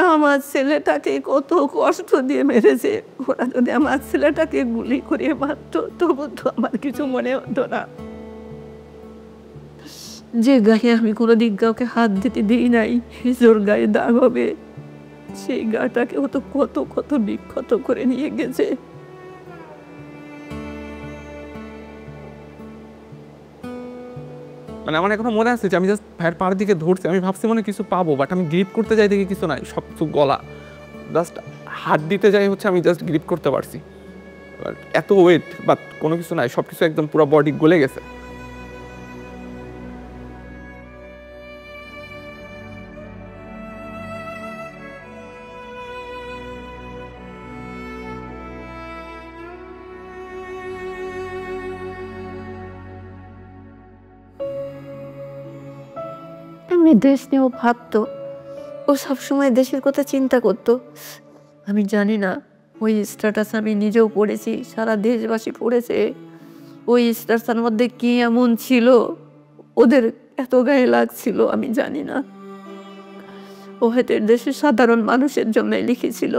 ওরা আমার ছেলেটাকে কত কষ্ট দিয়ে মেরেছে, ওরা যদি আমার ছেলেটাকে গুলি করে মারত তবু তো আমার কিছু মনে হতো না। যে গায়ে আমি কোনোদিন কাউকে হাত দিতে দিই নাই, জোর গায়ে দাগ হবে, সেই গাটাকে ও তো কত কত বিক্ষত করে নিয়ে গেছে। মানে আমার এখনো মনে আছে যে আমি জাস্ট ভাইয়ের পাড়ের দিকে ধরছি, আমি ভাবছি মনে কিছু পাবো, বাট আমি গ্রিপ করতে যাই দেখি কিছু নাই, সব কিছু গলা। জাস্ট হাত দিতে যাই হচ্ছে আমি জাস্ট গ্রিপ করতে পারছি, এত ওয়েট বাট কোনো কিছু নাই, সব কিছু একদম পুরো বডি গলে গেছে। আমি দেশ নিয়েও ভাবতো, ও সবসময় দেশের কথা চিন্তা করতো। আমি জানি না ওই স্ট্যাটাস আমি নিজেও পড়েছি, সারা দেশবাসী পড়েছে। ওই স্ট্যাটাসের মধ্যে কি এমন ছিল ওদের এত গায়ে লাগছিল আমি জানি না। ও হয়তো দেশের সাধারণ মানুষের জন্য লিখেছিল।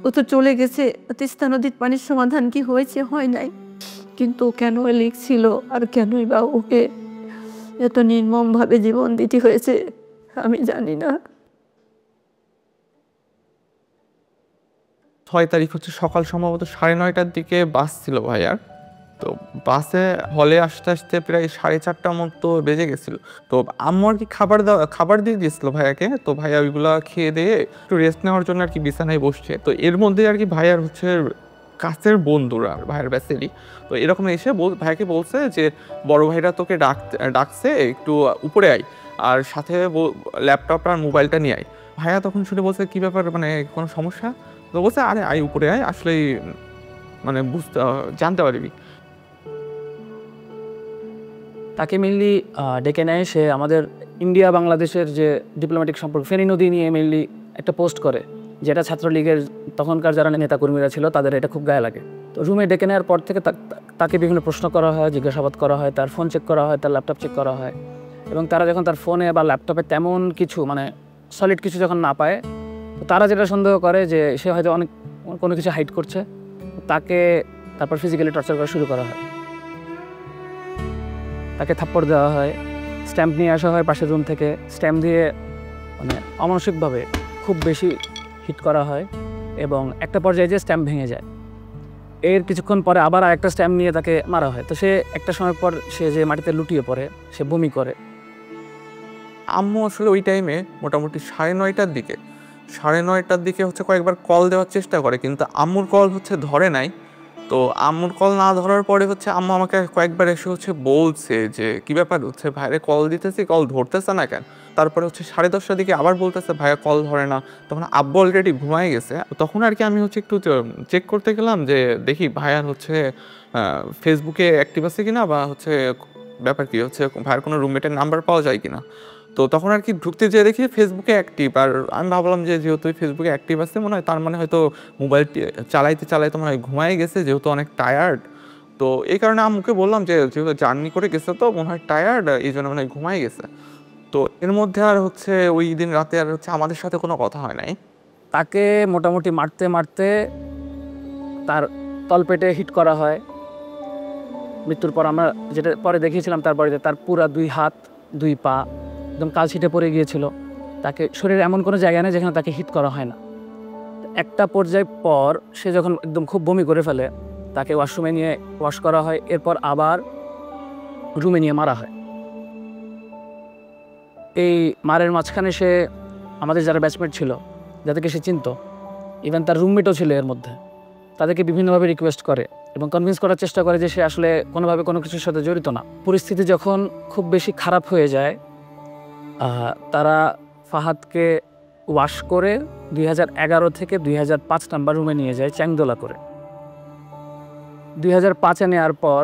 ও তো চলে গেছে, তিস্তা নদীর পানির সমাধান কি হয়েছে? হয় নাই। কিন্তু কেন লিখছিল আর কেনই বা ওকে এত নির্মমভাবে জীবন দিতে হয়েছে আমি জানি না। 6 তারিখ হচ্ছে সকাল সম্ভবত 9:30টার দিকে বাস ছিল ভাইয়ার। তো বাসে হলে আসতে আসতে প্রায় 4:30টার মতো বেজে গেছিল। তো আম্মু আর কি খাবার দিয়ে দিয়েছিল ভাইয়াকে। তো ভাইয়া ওইগুলা খেয়ে দিয়ে একটু রেস্ট নেওয়ার জন্য আর কি বিছানায় বসছে। তো এর মধ্যে আর কি ভাইয়ার হচ্ছে কাছের বন্ধুরা ভাইয়ের ব্যাচেরই তো এরকম এসে ভাইয়াকে বলছে যে বড় ভাইরা তোকে ডাকছে, একটু উপরে আয়, আর সাথে ল্যাপটপ আর মোবাইলটা নিয়ে আয়। ভাইয়া তখন শুনে বলছে কি ব্যাপার, মানে কোনো সমস্যা? তো বলছে আরে আয় উপরে আয়, আসলেই মানে জানতে পারবি। তাকে মেনলি ডেকে নেয়, সে আমাদের ইন্ডিয়া বাংলাদেশের যে ডিপ্লোম্যাটিক সম্পর্ক ফেনী নদী নিয়ে মেনলি একটা পোস্ট করে, যেটা ছাত্রলীগের তখনকার যারা নেতাকর্মীরা ছিল তাদের এটা খুব গায়ে লাগে। তো রুমে ডেকে নেওয়ার পর থেকে তাকে বিভিন্ন প্রশ্ন করা হয়, জিজ্ঞাসাবাদ করা হয়, তার ফোন চেক করা হয়, তার ল্যাপটপ চেক করা হয়। এবং তারা যখন তার ফোনে বা ল্যাপটপে তেমন কিছু মানে সলিড কিছু যখন না পায়, তো তারা যেটা সন্দেহ করে যে সে হয়তো অনেক কোনো কিছু হাইড করছে, তাকে তারপর ফিজিক্যালি টর্চার করা শুরু করা হয়। তাকে থাপ্পড় দেওয়া হয়, স্ট্যাম্প নিয়ে আসা হয় পাশের রুম থেকে, স্ট্যাম্প দিয়ে মানে অমানসিকভাবে খুব বেশি হিট করা হয় এবং একটা পর্যায়ে যে স্ট্যাম্প ভেঙে যায়। এর কিছুক্ষণ পরে আবার আরেকটা স্ট্যাম্প নিয়ে তাকে মারা হয়। তো সে একটা সময় পর সে যে মাটিতে লুটিয়ে পড়ে, সে বমি করে। আম্মু আসলে ওই টাইমে মোটামুটি 9:30টার দিকে হচ্ছে কয়েকবার কল দেওয়ার চেষ্টা করে, কিন্তু আম্মুর কল হচ্ছে ধরে নাই। তো আম্মুর কল না ধরার পরে হচ্ছে আম্মু আমাকে কয়েকবার এসে হচ্ছে বলছে যে কি ব্যাপার, হচ্ছে ভাইরে কল দিতেছি, কল ধরতেছে না কেন? তারপরে হচ্ছে 10:30টার দিকে আবার বলতেছে ভাইয়া কল ধরে না। তখন আব্বু অলরেডি ঘুমায় গেছে। তখন আর কি আমি হচ্ছে একটু চেক করতে গেলাম যে দেখি ভাইয়ার হচ্ছে ফেসবুকে অ্যাক্টিভ আছে কিনা, বা হচ্ছে ব্যাপার কি হচ্ছে ভাইয়ার কোনো রুমমেটের নাম্বার পাওয়া যায় কিনা। তো তখন আর কি ঢুকতে যেয়ে দেখি ফেসবুকে অ্যাক্টিভ, আর আমি ভাবলাম যে যেহেতু ফেসবুকে অ্যাক্টিভ আছে মনে হয়, তার মানে হয়তো মোবাইলটি চালাইতে মনে হয় ঘুমায় গেছে, যেহেতু অনেক টায়ার্ড। তো এই কারণে আম্মুকে বললাম যে যেহেতু জার্নি করে গেছে তো মনে হয় টায়ার্ড, এই জন্য মনে হয় ঘুমায় গেছে। তো এর মধ্যে আর হচ্ছে ওই দিন রাতে আর হচ্ছে আমাদের সাথে কোনো কথা হয় নাই। তাকে মোটামুটি মারতে মারতে তার তলপেটে হিট করা হয়। মৃত্যুর পর আমরা যেটা পরে দেখিয়েছিলাম তার বাড়িতে, তার পুরা 2 হাত 2 পা একদম কালছিটে পড়ে গিয়েছিল। তাকে শরীরে এমন কোনো জায়গা নেই যেখানে তাকে হিট করা হয় না। একটা পর্যায় পর সে যখন একদম খুব বমি করে ফেলে, তাকে ওয়াশরুমে নিয়ে ওয়াশ করা হয়, এরপর আবার রুমে নিয়ে মারা হয়। এই মারের মাঝখানে সে আমাদের যারা ব্যাচমেট ছিল, যাদেরকে সে চিনত, ইভেন তার রুমমেটও ছিল এর মধ্যে, তাদেরকে বিভিন্নভাবে রিকোয়েস্ট করে এবং কনভিন্স করার চেষ্টা করে যে সে আসলে কোনোভাবে কোনো কিছুর সাথে জড়িত না। পরিস্থিতি যখন খুব বেশি খারাপ হয়ে যায়, তারা ফাহাদকে ওয়াশ করে 2011 থেকে 2005 নাম্বার রুমে নিয়ে যায় চ্যাংদোলা করে। 2005-এ নেওয়ার পর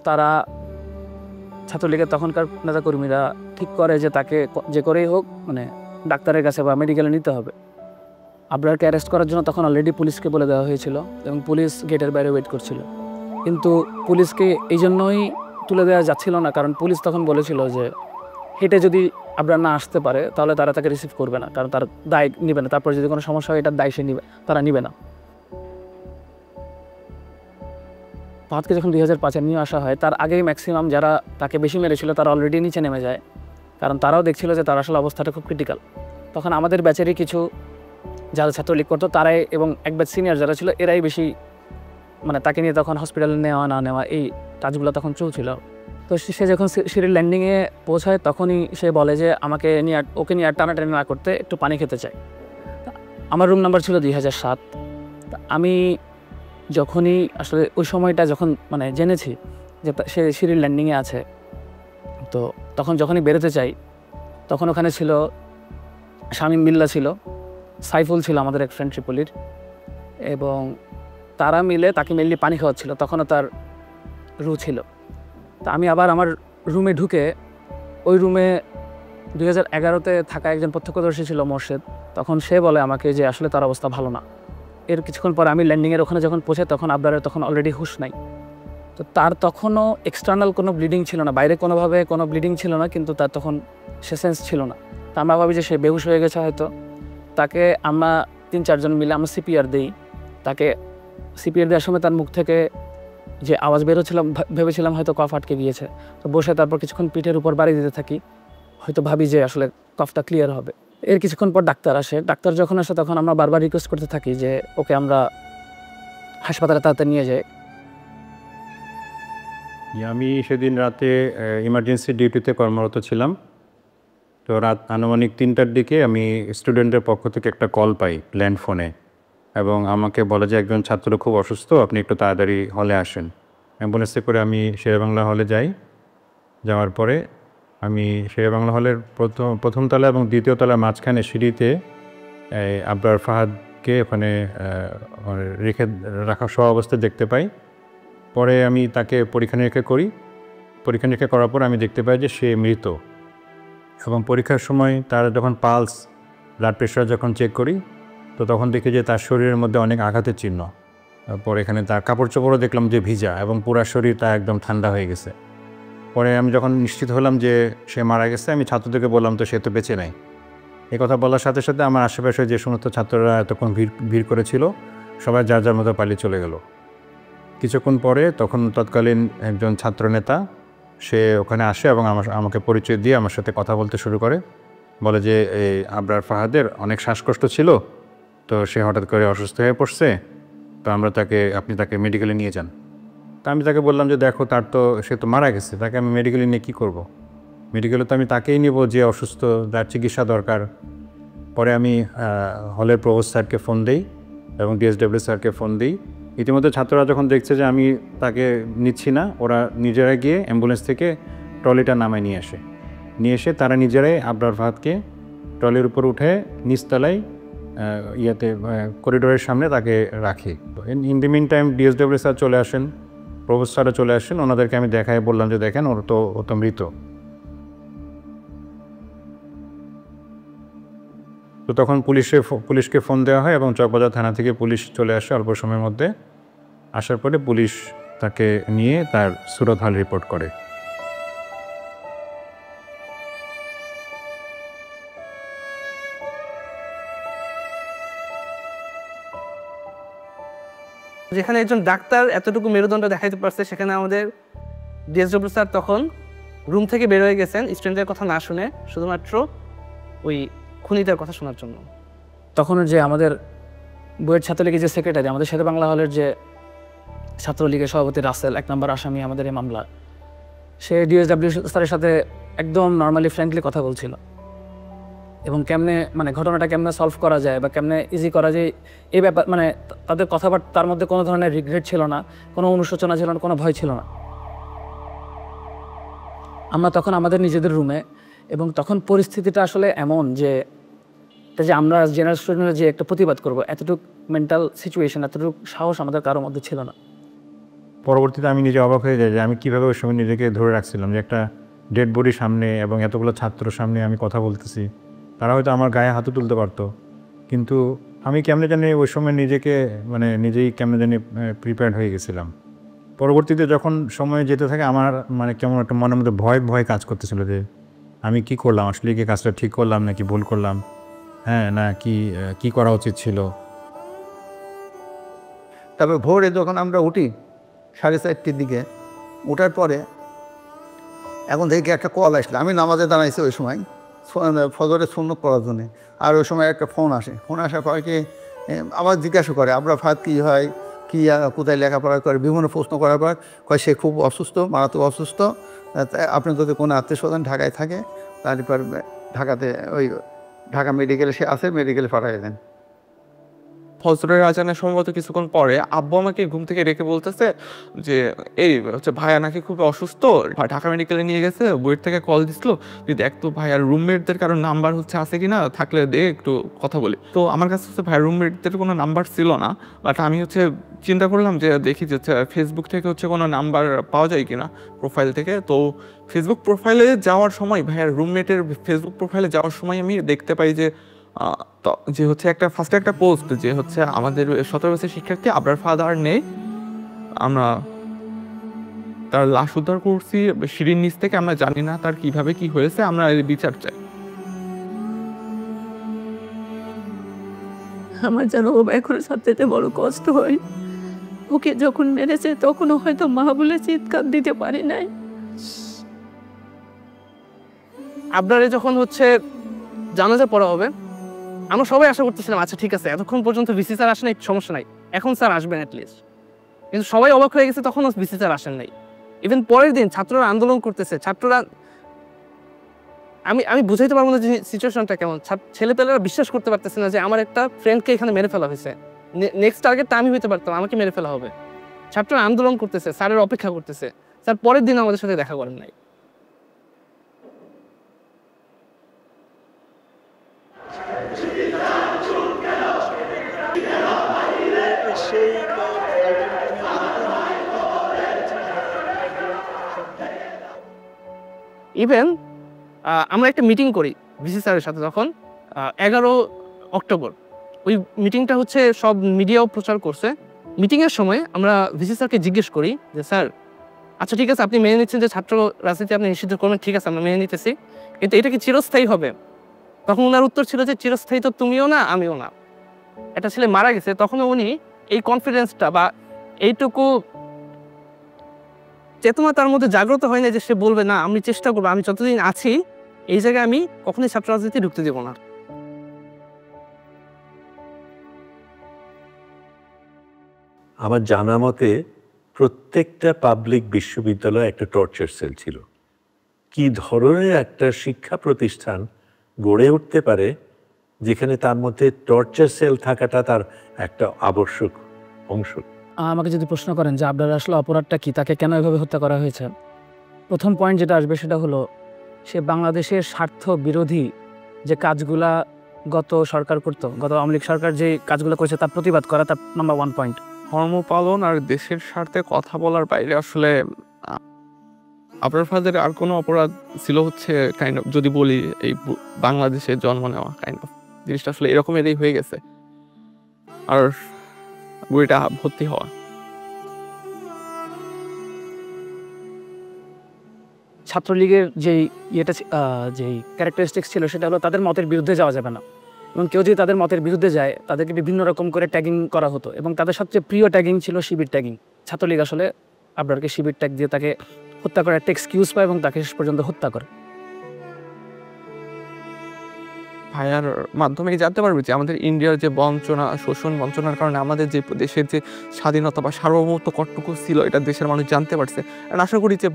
তারা ছাত্রলীগের তখনকার নেতাকর্মীরা ঠিক করে যে তাকে যে করেই হোক মানে ডাক্তারের কাছে বা মেডিকেলে নিতে হবে। আবরারকে অ্যারেস্ট করার জন্য তখন অলরেডি পুলিশকে বলে দেওয়া হয়েছিল এবং পুলিশ গেটের বাইরে ওয়েট করছিল। কিন্তু পুলিশকে এই জন্যই তুলে দেওয়া যাচ্ছিল না, কারণ পুলিশ তখন বলেছিল যে হেঁটে যদি আবরার না আসতে পারে তাহলে তারা তাকে রিসিভ করবে না, কারণ তার দায় নেবে না। তারপর যদি কোনো সমস্যা হয় এটার দায় সে নিবে, তারা নিবে না। ফাহাদকে যখন 2005-এ নিয়ে আসা হয় তার আগেই ম্যাক্সিমাম যারা তাকে বেশি মেরেছিল তারা অলরেডি নিচে নেমে যায়, কারণ তারাও দেখছিল যে তার আসলে অবস্থাটা খুব ক্রিটিক্যাল। তখন আমাদের ব্যাচেরই কিছু যারা ছাত্রলীগ করতো তারাই এবং এক ব্যাচ সিনিয়র যারা ছিল এরাই বেশি মানে তাকে নিয়ে তখন হসপিটালে নেওয়া না নেওয়া এই কাজগুলো তখন চলছিল। তো সে যখন সিঁড়ির ল্যান্ডিংয়ে পৌঁছায় তখনই সে বলে যে ওকে নিয়ে আর টানাটানি না করতে একটু পানি খেতে চাই। আমার রুম নাম্বার ছিল 2007। আমি যখনই আসলে ওই সময়টা যখন মানে জেনেছি যে সে সিঁড়ির ল্যান্ডিংয়ে আছে, তো তখন যখনই বেরোতে চাই তখন ওখানে ছিল শামীম বিল্লাহ ছিল, সাইফুল ছিল আমাদের এক ফ্রেন্ড ট্রিপলির, এবং তারা মিলে তাকে মেনলি পানি খাওয়াচ্ছিল। তখনও তার রু ছিল। তা আমি আবার আমার রুমে ঢুকে ওই রুমে 2011-তে থাকা একজন প্রত্যক্ষদর্শী ছিল মোর্শেদ, তখন সে বলে আমাকে যে আসলে তার অবস্থা ভালো না। এর কিছুক্ষণ পরে আমি ল্যান্ডিংয়ের ওখানে যখন পৌঁছে তখন আবরারের তখন অলরেডি হুঁশ নাই। তো তার তখনও এক্সটার্নাল কোনো ব্লিডিং ছিল না, বাইরে কোনোভাবে কোনো ব্লিডিং ছিল না, কিন্তু তার তখন সে সেন্স ছিল না। তা আমরা ভাবি যে সে বেহুশ হয়ে গেছে হয়তো। তাকে আমরা 3-4 জন মিলে আমরা সিপিআর দিই। তাকে সিপিআর দেওয়ার সময় তার মুখ থেকে যে আওয়াজ বেরোচ্ছিলাম ভেবেছিলাম হয়তো কফ আটকে গিয়েছে। তো বসে তারপর কিছুক্ষণ পিঠের উপর বাড়ি দিতে থাকি, হয়তো ভাবি যে আসলে কফটা ক্লিয়ার হবে। এর কিছুক্ষণ পর ডাক্তার আসে। ডাক্তার যখন আসে তখন আমরা বারবার রিকোয়েস্ট করতে থাকি যে ওকে আমরা হাসপাতালে তাড়াতাড়ি নিয়ে যাই। আমি সেদিন রাতে ইমার্জেন্সি ডিউটিতে কর্মরত ছিলাম। তো রাত আনুমানিক 3টার দিকে আমি স্টুডেন্টের পক্ষ থেকে একটা কল পাই ল্যান্ড ফোনে, এবং আমাকে বলে যে একজন ছাত্র খুব অসুস্থ, আপনি একটু তাড়াতাড়ি হলে আসেন। অ্যাম্বুলেন্সে করে আমি শেরেবাংলা হলে যাই। যাওয়ার পরে আমি শেরেবাংলা হলের প্রথম তলা এবং দ্বিতীয় তলার মাঝখানে সিঁড়িতে আবরার ফাহাদকে ওখানে রেখে রাখা সহ অবস্থায় দেখতে পাই। পরে আমি তাকে পরীক্ষা নিরীক্ষা করার পর আমি দেখতে পাই যে সে মৃত, এবং পরীক্ষার সময় তার যখন পালস ব্লাড প্রেশার যখন চেক করি তো তখন দেখি যে তার শরীরের মধ্যে অনেক আঘাতের চিহ্ন। পরে এখানে তার কাপড় চোপড়ও দেখলাম যে ভিজা, এবং পুরা শরীর তা একদম ঠান্ডা হয়ে গেছে। পরে আমি যখন নিশ্চিত হলাম যে সে মারা গেছে, আমি ছাত্রদেরকে বললাম তো সে তো বেঁচে নাই। এই কথা বলার সাথে সাথে আমার আশেপাশে যে সমস্ত ছাত্ররা এতক্ষণ ভিড় করেছিল সবাই যার যার মতো পালিয়ে চলে গেল। কিছুক্ষণ পরে তখন তৎকালীন একজন ছাত্রনেতা সে ওখানে আসে এবং আমাকে পরিচয় দিয়ে আমার সাথে কথা বলতে শুরু করে। বলে যে এই আবরার ফাহাদের অনেক শ্বাসকষ্ট ছিল, তো সে হঠাৎ করে অসুস্থ হয়ে পড়ছে, তো আপনি তাকে মেডিকেলে নিয়ে যান। তা আমি তাকে বললাম যে দেখো সে তো মারা গেছে, তাকে আমি মেডিকেলে নিয়ে কী করব। মেডিকেলে তো আমি তাকেই নেব যে অসুস্থ, যার চিকিৎসা দরকার। পরে আমি হলের প্রভোস্ট স্যারকে ফোন দিই এবং ডিএসডব্লিউ স্যারকে ফোন দিই। ইতিমধ্যে ছাত্ররা যখন দেখছে যে আমি তাকে নিচ্ছি না, ওরা নিজেরা গিয়ে অ্যাম্বুলেন্স থেকে ট্রলিটা নামায় নিয়ে এসে তারা নিজেরাই আবরার ফাহাদকে ট্রলির উপর উঠে নিচতলায় করিডোরের সামনে তাকে রাখি। In the meantime DSW sir চলে আসেন, প্রভোস্ট স্যারও চলে আসেন। ওনাদেরকে আমি বললাম যে দেখেন ও তো মৃত। তো তখন পুলিশকে ফোন দেওয়া হয় এবং চকবাজার থানা থেকে পুলিশ চলে আসে অল্প সময়ের মধ্যে। আসার পরে পুলিশ তাকে নিয়ে তার সুরত হাল রিপোর্ট করে। যেখানে একজন ডাক্তার এতটুকু মেরুদণ্ড দেখাইতে পারছে, সেখানে আমাদের ডিএসডব্লিউ স্যার তখন রুম থেকে বের হয়ে গেছেন স্টুডেন্টের কথা না শুনে, শুধুমাত্র ওই খুনিটার কথা শোনার জন্য। তখন যে আমাদের বইয়ের ছাত্রলীগের যে সেক্রেটারি, আমাদের শেরে বাংলা হলের যে ছাত্রলীগের সভাপতি রাসেল, 1 নম্বর আসামি আমাদের এই মামলা, সে ডিএসডব্লিউ স্যারের সাথে একদম নর্মালি ফ্র্যাঙ্কলি কথা বলছিল, এবং ঘটনাটা কেমনে সলভ করা যায় বা কেমনে ইজি করা যায় এই ব্যাপার, তাদের কথাবার্তার মধ্যে কোনো ধরনের রিগ্রেট ছিল না, কোনো অনুশোচনা ছিল না, কোনো ভয় ছিল না। আমরা তখন আমাদের নিজেদের রুমে, এবং তখন পরিস্থিতিটা আসলে এমন যে আমরা জেনারেল স্টুডেন্টরা যে একটা প্রতিবাদ করবো এতটুকু মেন্টাল সিচুয়েশন, এতটুকু সাহস আমাদের কারোর মধ্যে ছিল না। পরবর্তীতে আমি নিজে অবাক হয়ে যাই যে আমি কীভাবে ওই সময় নিজেকে ধরে রাখছিলাম যে একটা ডেড বডির সামনে এবং এতগুলো ছাত্রর সামনে আমি কথা বলতেছি। তারা হয়তো আমার গায়ে হাতও তুলতে পারতো, কিন্তু আমি কেমনে জানি ওই সময় নিজেই কেমনে জানি প্রিপেয়ার্ড হয়ে গেছিলাম। পরবর্তীতে যখন সময় যেতে থাকে আমার কেমন একটা মনের মধ্যে ভয় কাজ করতেছিল যে আমি কি করলাম, আসলে কি কাজটা ঠিক করলাম নাকি ভুল করলাম, হ্যাঁ, না কি করা উচিত ছিল। তারপর ভোরে যখন আমরা উঠি 4:30টার দিকে, ওঠার পরে এখন থেকে একটা কল আসলো, আমি নামাজে দাঁড়াইছি ওই সময় ফজরের সুন্নত পড়ার জন্যে। আর ওই সময় একটা ফোন আসে, ফোন আসার পরে কি আবার জিজ্ঞাসা করে আপনার ফাদ কী হয়, কী কোথায় লেখাপড়া করে, বিভিন্ন প্রশ্ন করার পর কয় সে খুব অসুস্থ, মারাত্মক অসুস্থ, আপনি যদি কোনো আত্মীয় স্বজন ঢাকায় থাকে তারপর ঢাকাতে ওই ঢাকা মেডিকেলে সে আছে, মেডিকেলে পাঠিয়ে দেন। ফজরের আজানের সম্ভবত কিছুক্ষণ পরে আব্বু আমাকে ঘুম থেকে ডেকে বলতেছে যে এই হচ্ছে ভাইয়া নাকি খুব অসুস্থ, ঢাকা মেডিকেলে নিয়ে গেছে, বুয়েট থেকে কল দিছিল, তুই দেখ তো ভাইয়ার রুমমেটদের কারোর নাম্বার হচ্ছে আছে কিনা, থাকলে দে একটু কথা বলি। তো আমার কাছে হচ্ছে ভাইয়ার রুমমেটদের কোনো নাম্বার ছিল না, বাট আমি হচ্ছে চিন্তা করলাম যে দেখি যে ফেসবুক থেকে হচ্ছে কোনো নাম্বার পাওয়া যায় কিনা প্রোফাইল থেকে। তো ফেসবুক প্রোফাইলে যাওয়ার সময়, ভাইয়ার রুমমেটের ফেসবুক প্রোফাইলে যাওয়ার সময় আমি দেখতে পাই যে যে হচ্ছে ফার্স্টে একটা পোস্ট যে হচ্ছে আমাদের 17 বছরের শিক্ষার্থী আবরার ফাদার নেই, আমরা তার লাশ উদ্ধার করছি সিঁড়ির নিচ থেকে, আমরা জানি না তার কিভাবে কি হয়েছে, আমরা এর বিচার চাই। আমার যেন ও এখন সবচেয়ে বড় কষ্ট হয়। ওকে যখন মেরেছে তখনও হয়তো মা বলে চিৎকার দিতে পারি নাই। আপনারে যখন হচ্ছে জানাজা পড়া হবে, আমরা সবাই আশা করতেছিলাম আচ্ছা ঠিক আছে, এতক্ষণ পর্যন্ত ভিসি স্যার আসেন নাই, সমস্যা নাই, এখন স্যার আসবেন অ্যাটলিস্ট। কিন্তু সবাই অবাক হয়ে গেছে, তখনও ভিসি স্যার আসেন নাই। ইভেন পরের দিন ছাত্ররা আন্দোলন করতেছে, ছাত্ররা আমি বুঝাইতে পারবো না যে সিচুয়েশনটা কেমন। ছেলেপেলেরা বিশ্বাস করতে পারতেছে না যে আমার একটা ফ্রেন্ডকে এখানে মেরে ফেলা হয়েছে, নেক্সট টার্গেটটা আমি হইতে পারতাম, আমাকে মেরে ফেলা হবে। ছাত্ররা আন্দোলন করতেছে, স্যারের অপেক্ষা করতেছে, স্যার পরের দিন আমাদের সাথে দেখা করেন নাই। ইভেন আমরা একটা মিটিং করি ভিসি স্যারের সাথে তখন 11 অক্টোবর। ওই মিটিংটা হচ্ছে সব মিডিয়াও প্রচার করছে। মিটিংয়ের সময় আমরা ভিসি স্যারকে জিজ্ঞেস করি যে স্যার আচ্ছা ঠিক আছে, আপনি মেনে নিচ্ছেন যে ছাত্র রাজনীতি আপনি নিষিদ্ধ করবেন, ঠিক আছে আমরা মেনে নিতেছি, কিন্তু এটা কি চিরস্থায়ী হবে? তখন ওনার উত্তর ছিল যে চিরস্থায়ী তো তুমিও না আমিও না। একটা ছেলে মারা গেছে, তখন উনি এই কনফিডেন্সটা বা এইটুকু চেতনা তার মধ্যে জাগ্রত হয় না যে সে বলবে না আমি চেষ্টা করবো, আমি যতদিন আছি এই জায়গায় আমি কখনোই ছাত্র রাজনীতি ঢুকতে দেবো না। আমার জানা মতে প্রত্যেকটা পাবলিক বিশ্ববিদ্যালয়ে একটা টর্চার সেল ছিল। কি ধরনের একটা শিক্ষা প্রতিষ্ঠান গড়ে উঠতে পারে যেখানে তার মধ্যে টর্চার সেল থাকাটা তার একটা আবশ্যক অংশ? আমাকে যদি প্রশ্ন করেন যে আপনার আসলে অপরাধটা কি, তাকে কেন এভাবে হত্যা করা হয়েছে, প্রথম পয়েন্ট যেটা আসবে সেটা হলো সে বাংলাদেশের স্বার্থ বিরোধী যে কাজগুলা গত সরকার করতো, গত আওয়ামী লীগ সরকার যে কাজগুলো করেছে তার প্রতিবাদ করা, তার নাম্বার 1 পয়েন্ট। ধর্ম পালন আর দেশের স্বার্থে কথা বলার বাইরে আসলে আপনার ফাদার আর কোনো অপরাধ ছিল হচ্ছে কাইন্ড অফ, যদি বলি এই বাংলাদেশে জন্ম নেওয়া কাইন্ড অফ জিনিসটা আসলে এরকমেরই হয়ে গেছে, আর বইটা ভর্তি হওয়া। ছাত্রলীগের যেই যেই ক্যারেক্টারিস্টিক্স ছিল সেটা হলো তাদের মতের বিরুদ্ধে যাওয়া যাবে না, এবং কেউ যদি তাদের মতের বিরুদ্ধে যায় তাদেরকে বিভিন্ন রকম করে ট্যাগিং করা হতো, এবং তাদের সবচেয়ে প্রিয় ট্যাগিং ছিল শিবির ট্যাগিং। ছাত্রলীগ আসলে আপনাকে শিবির ট্যাগ দিয়ে তাকে হত্যা করার একটা এক্সকিউজ পায় এবং তাকে শেষ পর্যন্ত হত্যা করে। ভাইয়ার মাধ্যমে জানতে পারবে যে আমাদের ইন্ডিয়ার যে বঞ্চনা, শোষণ বঞ্চনার কারণে আমাদের যে দেশের যে স্বাধীনতা বা সার্বভৌমত্ব কতটুকু ছিল এটা দেশের মানুষ জানতে পারছে। আর আশা করি যে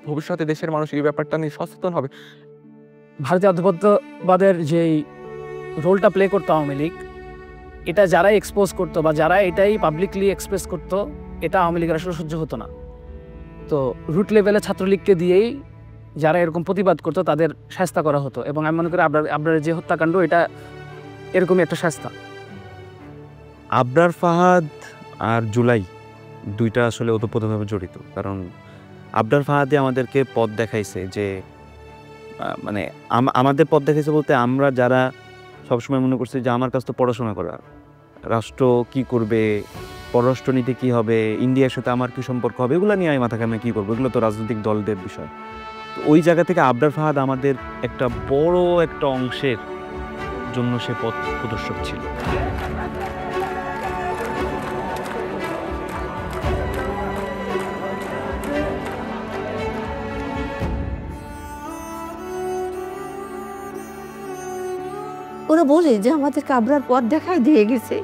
ভবিষ্যতে দেশের মানুষ এই ব্যাপারটা নিয়ে সচেতন হবে। ভারতীয় আধিপত্যবাদের যেই রোলটা প্লে করতো আওয়ামী লীগ, এটা যারাই এক্সপোজ করতো বা যারা এটাই পাবলিকলি এক্সপ্রেস করতো, এটা আওয়ামী লীগের আসলে সহ্য হতো না। তো রুট লেভেলে ছাত্রলীগকে দিয়েই যারা এরকম প্রতিবাদ করতো তাদের শাস্তি করা হতো, এবং আমি মনে করি আপনার যে হত্যাকাণ্ড এটা এরকমই একটা শাস্তি। আবরার ফাহাদ আর জুলাই দুইটা আসলে ওতপ্রোতভাবে জড়িত, কারণ আবরার ফাহাদে আমাদেরকে পথ দেখাইছে যে মানে আমাদের পথ দেখাইছে বলতে আমরা যারা সবসময় মনে করছি যে আমার কাছ তো পড়াশোনা করা, রাষ্ট্র কি করবে, পররাষ্ট্রনীতি কী হবে, ইন্ডিয়ার সাথে আমার কী সম্পর্ক হবে, এগুলো নিয়ে আমি মাথা ঘামিয়ে কী করবো, এগুলো তো রাজনৈতিক দলদের বিষয়। তো ওই জায়গা থেকে আবরার ফাহাদ আমাদের একটা বড় একটা অংশের জন্য সে পথ প্রদর্শক ছিল। ওরা বলে যে আমাদেরকে আবরার পথ দেখায় দিয়ে গেছে,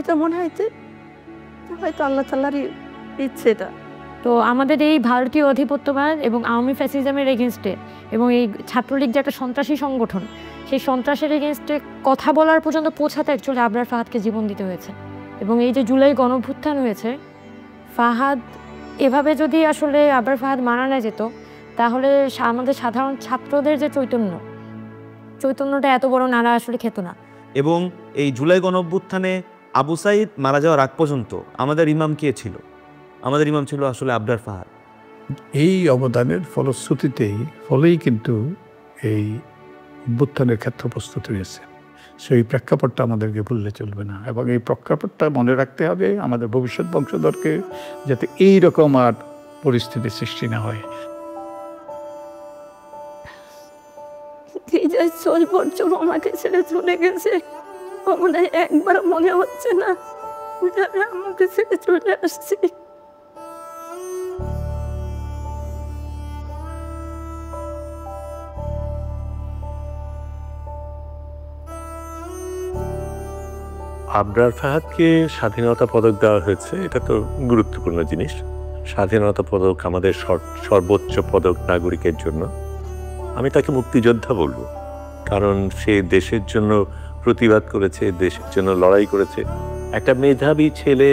এটা মনে হয়তো হয়তো আল্লাহ তাআলারই ইচ্ছে এটা। তো আমাদের এই ভারতীয় অধিপত্যবাদ এবং আওয়ামী ফ্যাসিজমের এগেনস্টে এবং এই ছাত্রলীগ যে একটা সন্ত্রাসী সংগঠন, সেই সন্ত্রাসের এগেনস্টে কথা বলার পর্যন্ত পৌঁছাতে অ্যাকচুয়ালি আবরার ফাহাদকে জীবন দিতে হয়েছে। এবং এই যে জুলাই গণঅভ্যুত্থান হয়েছে, ফাহাদ এভাবে যদি আসলে আবরার ফাহাদ মারা না যেত, তাহলে আমাদের সাধারণ ছাত্রদের যে চৈতন্যটা এত বড় নাড়া আসলে খেত না। এবং এই জুলাই গণঅভ্যুত্থানে আবু সাইদ মারা যাওয়ার আগ পর্যন্ত আমাদের ইমাম কে ছিল? আমাদের ইমাম ছিল আসলে আবরার ফাহাদ। এই অবদানের ফলেই কিন্তু এই অভ্যুত্থানের ক্ষেত্র প্রস্তুত হয়েছে। সেই প্রেক্ষাপটটা আমাদেরকে ভুললে চলবে না, এবং এই প্রেক্ষাপটটা মনে রাখতে হবে আমাদের ভবিষ্যৎ বংশধরকে, যাতে এই রকম আর পরিস্থিতি সৃষ্টি না হয়। 6 বছর আমাকে ছেড়ে চলে গেছে, মনে একবার মনে হচ্ছে না আমাকে ছেড়ে চলে আসছি। আবরার ফাহাদকে স্বাধীনতা পদক দেওয়া হয়েছে, এটা তো গুরুত্বপূর্ণ জিনিস। স্বাধীনতা পদক আমাদের সর্বোচ্চ পদক নাগরিকের জন্য। আমি তাকে মুক্তিযোদ্ধা বলবো, কারণ সে দেশের জন্য প্রতিবাদ করেছে, দেশের জন্য লড়াই করেছে। একটা মেধাবী ছেলে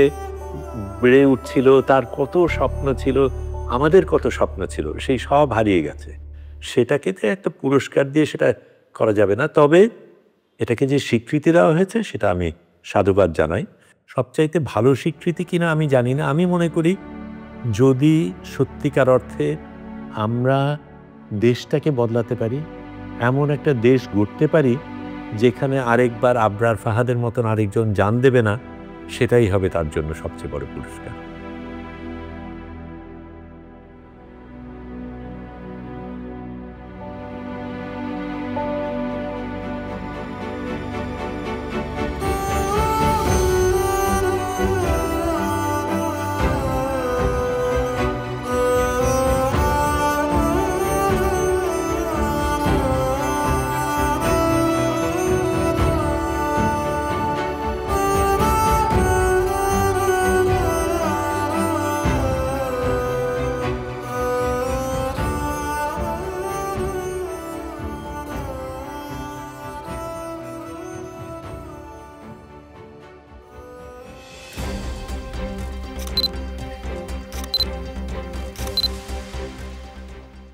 বেড়ে উঠছিল, তার কত স্বপ্ন ছিল, আমাদের কত স্বপ্ন ছিল, সেই সব হারিয়ে গেছে। সেটাকে তো একটা পুরস্কার দিয়ে সেটা করা যাবে না। তবে এটাকে যে স্বীকৃতি দেওয়া হয়েছে সেটা আমি সাধুবাদ জানাই। সবচাইতে ভালো স্বীকৃতি কিনা আমি জানি না। আমি মনে করি যদি সত্যিকার অর্থে আমরা দেশটাকে বদলাতে পারি, এমন একটা দেশ গড়তে পারি যেখানে আরেকবার আবরার ফাহাদের মতন আরেকজন জান দেবে না, সেটাই হবে তার জন্য সবচেয়ে বড় পুরস্কার।